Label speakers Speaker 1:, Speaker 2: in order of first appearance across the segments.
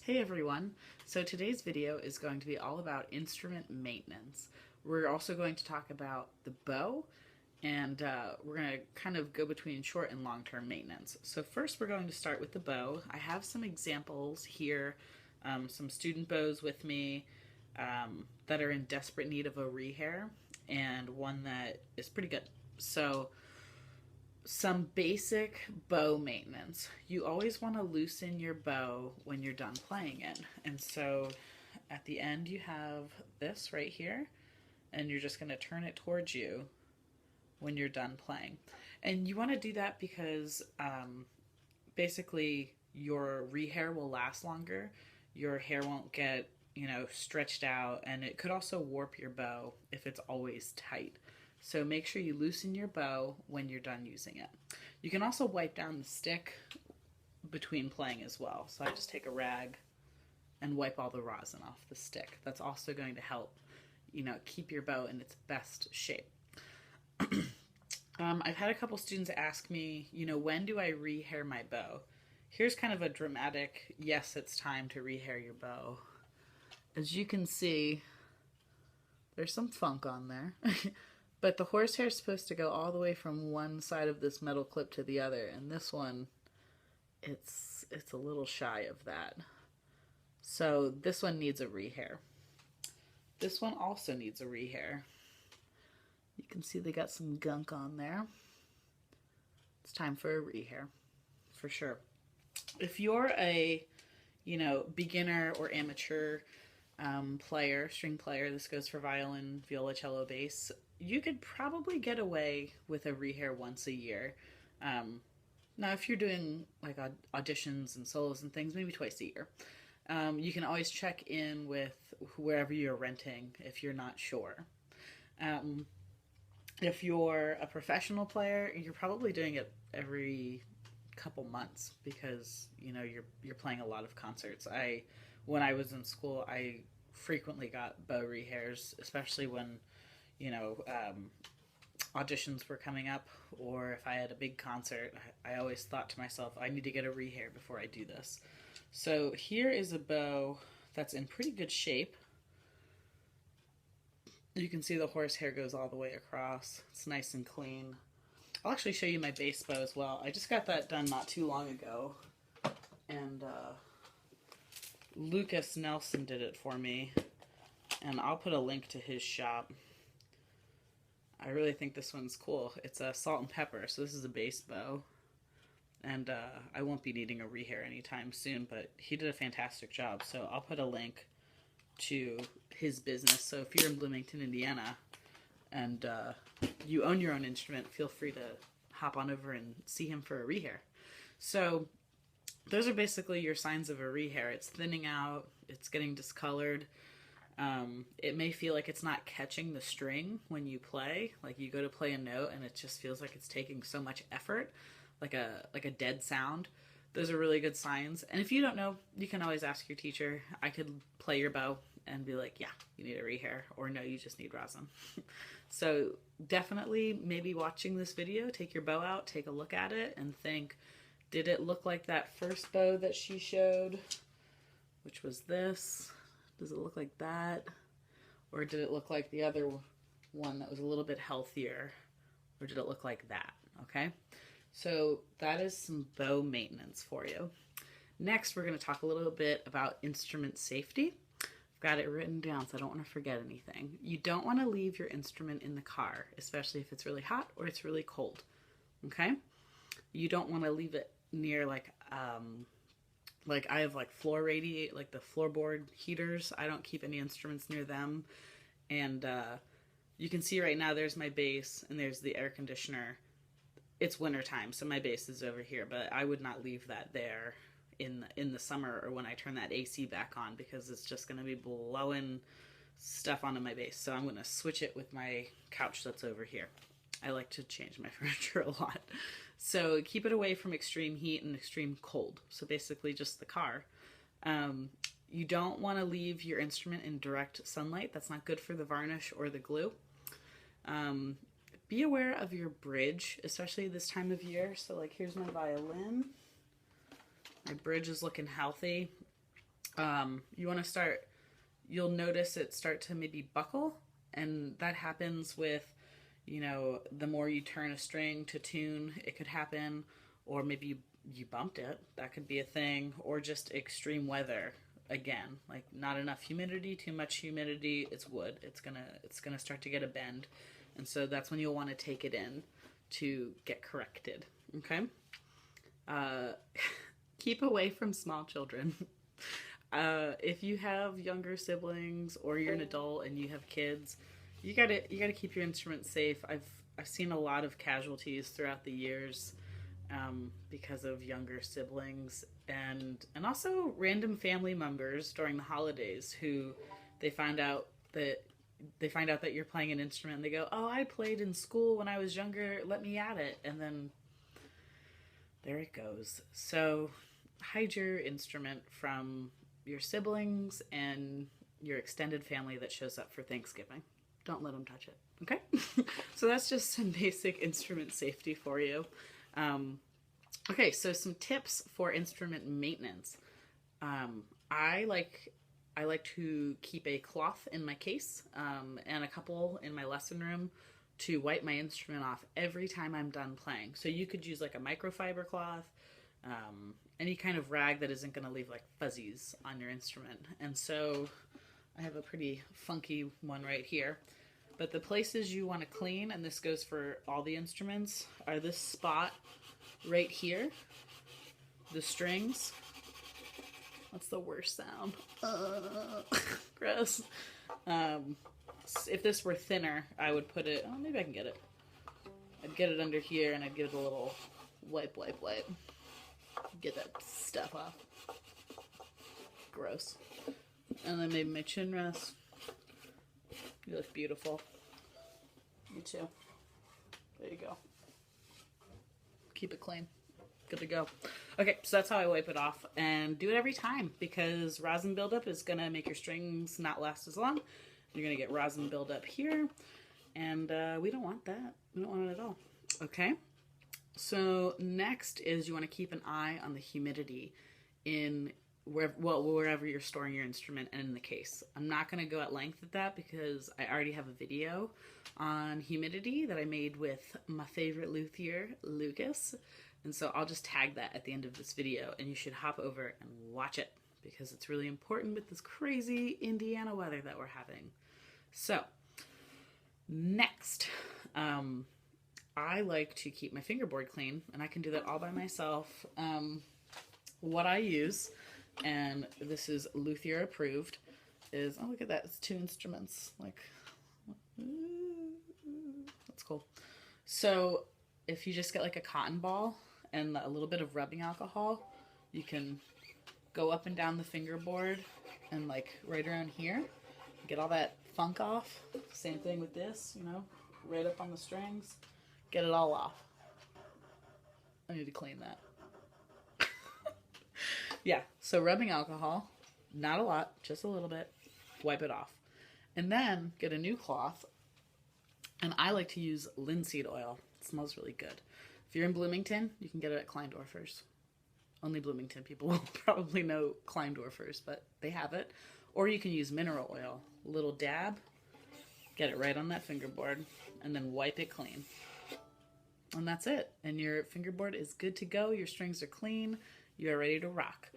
Speaker 1: Hey everyone! So today's video is going to be all about instrument maintenance. We're also going to talk about the bow, and we're going to kind of go between short and long-term maintenance. So first we're going to start with the bow. I have some examples here, some student bows with me that are in desperate need of a rehair, and one that is pretty good. So some basic bow maintenance. You always want to loosen your bow when you're done playing it. And so at the end you have this right here, and you're just going to turn it towards you when you're done playing. And you want to do that because basically your rehair will last longer. Your hair won't get, stretched out, and it could also warp your bow if it's always tight. So make sure you loosen your bow when you're done using it. You can also wipe down the stick between playing as well. So I just take a rag and wipe all the rosin off the stick. That's also going to help, keep your bow in its best shape. I've had a couple students ask me, when do I rehair my bow? Here's kind of a dramatic, yes, it's time to rehair your bow. As you can see, there's some funk on there. But the horsehair is supposed to go all the way from one side of this metal clip to the other, and this one, it's a little shy of that. So this one needs a rehair. This one also needs a rehair. You can see they got some gunk on there. It's time for a rehair, for sure. If you're a, beginner or amateur string player, this goes for violin, viola, cello, bass, you could probably get away with a rehair once a year. Now, if you're doing like auditions and solos and things, maybe twice a year. You can always check in with wherever you're renting if you're not sure. If you're a professional player, you're probably doing it every couple months because you're playing a lot of concerts. When I was in school, I frequently got bow rehairs, especially when auditions were coming up, or if I had a big concert. I always thought to myself, I need to get a rehair before I do this. So here is a bow that's in pretty good shape. You can see the horsehair goes all the way across. It's nice and clean. I'll actually show you my bass bow as well. I just got that done not too long ago, and Lucas Nelson did it for me, and I'll put a link to his shop. I really think this one's cool. It's a salt and pepper, so this is a bass bow, and I won't be needing a rehair anytime soon, but he did a fantastic job, so I'll put a link to his business. So if you're in Bloomington, Indiana, and you own your own instrument, feel free to hop on over and see him for a rehair. So those are basically your signs of a rehair. It's thinning out, it's getting discolored. It may feel like it's not catching the string when you play. Like you go to play a note and it just feels like it's taking so much effort, like a dead sound. Those are really good signs. And if you don't know, you can always ask your teacher. I could play your bow and be like, yeah, you need a rehair, or no, you just need rosin. So definitely, maybe watching this video, take your bow out, take a look at it, and think, did it look like that first bow that she showed, which was this? Does it look like that? Or did it look like the other one that was a little bit healthier? Or did it look like that? Okay, so that is some bow maintenance for you. Next, we're going to talk a little bit about instrument safety. I've got it written down so I don't want to forget anything. You don't want to leave your instrument in the car, especially if it's really hot or it's really cold. Okay? You don't want to leave it near like I have like floor radiate, like the floorboard heaters. I don't keep any instruments near them. And you can see right now there's my bass and there's the air conditioner. It's winter time, so my bass is over here, but I would not leave that there in the summer or when I turn that AC back on, because it's just going to be blowing stuff onto my bass. So I'm going to switch it with my couch that's over here. I like to change my furniture a lot. So keep it away from extreme heat and extreme cold. So basically just the car. You don't want to leave your instrument in direct sunlight. That's not good for the varnish or the glue. Be aware of your bridge, especially this time of year. So like here's my violin. My bridge is looking healthy. You want to start, you'll notice it start to maybe buckle, and that happens with, you know, the more you turn a string to tune, it could happen, or maybe you bumped it, that could be a thing, or just extreme weather. Again, like not enough humidity, too much humidity, it's wood, it's gonna start to get a bend, and so that's when you'll want to take it in to get corrected. Okay. uh, Keep away from small children. If you have younger siblings or you're an adult and you have kids, you gotta keep your instrument safe. I've seen a lot of casualties throughout the years, because of younger siblings, and also random family members during the holidays who they find out that you're playing an instrument and they go, "Oh, I played in school when I was younger. Let me at it." And then there it goes. So hide your instrument from your siblings and your extended family that shows up for Thanksgiving. Don't let them touch it. Okay? So that's just some basic instrument safety for you. Okay, so some tips for instrument maintenance. I like to keep a cloth in my case, and a couple in my lesson room to wipe my instrument off every time I'm done playing. So you could use like a microfiber cloth, any kind of rag that isn't going to leave like fuzzies on your instrument. And so I have a pretty funky one right here. But the places you want to clean, and this goes for all the instruments, are this spot right here, the strings. That's the worst sound. Gross. If this were thinner, I would put it, oh, maybe I can get it. I'd get it under here and I'd give it a little wipe. Get that stuff off. Gross. And then maybe my chin rest. You look beautiful. You too. There you go. Keep it clean. Good to go. Okay, so that's how I wipe it off, and do it every time because rosin buildup is gonna make your strings not last as long. You're gonna get rosin buildup here, and we don't want that. We don't want it at all. Okay. So next is you want to keep an eye on the humidity in wherever you're storing your instrument and in the case. I'm not going to go at length at that because I already have a video on humidity that I made with my favorite luthier, Lucas. And so I'll just tag that at the end of this video, and you should hop over and watch it because it's really important with this crazy Indiana weather that we're having. So next, I like to keep my fingerboard clean, and I can do that all by myself. What I use, and this is luthier approved, is, oh, look at that, it's 2 instruments. Like, that's cool. So if you just get like a cotton ball and a little bit of rubbing alcohol, you can go up and down the fingerboard and like right around here, get all that funk off. Same thing with this, you know, right up on the strings. Get it all off. I need to clean that. Yeah, so rubbing alcohol, not a lot, just a little bit, wipe it off. And then get a new cloth, and I like to use linseed oil. It smells really good. If you're in Bloomington, you can get it at Kleindorfer's. Only Bloomington people will probably know Kleindorfer's, but they have it. Or you can use mineral oil, a little dab, get it right on that fingerboard, and then wipe it clean. And that's it. And your fingerboard is good to go. Your strings are clean. You are ready to rock.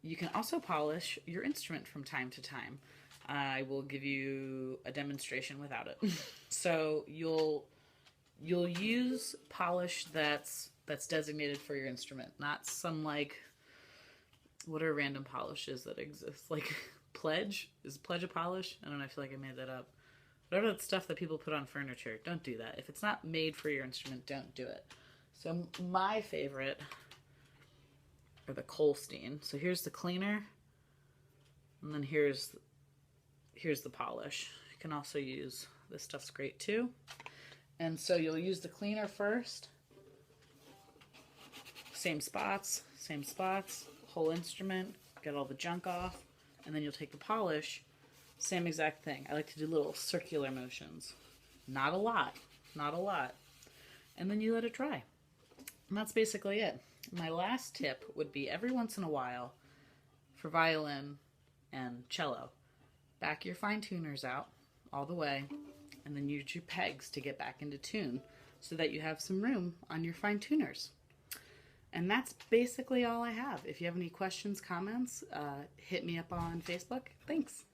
Speaker 1: You can also polish your instrument from time to time. I will give you a demonstration without it. So you'll use polish that's designated for your instrument, not some like, what are random polishes that exist? Like Pledge? Is Pledge a polish? I don't know. I feel like I made that up. Whatever that stuff that people put on furniture, don't do that. If it's not made for your instrument, don't do it. So my favorite are the Colstein. So here's the cleaner, and then here's the polish. You can also use, this stuff's great too. And so you'll use the cleaner first. Same spots, whole instrument, get all the junk off, and then you'll take the polish. Same exact thing. I like to do little circular motions. Not a lot. And then you let it dry. And that's basically it. My last tip would be every once in a while, for violin and cello. Back your fine tuners out all the way, and then use your pegs to get back into tune so that you have some room on your fine tuners. And that's basically all I have. If you have any questions, comments, hit me up on Facebook. Thanks.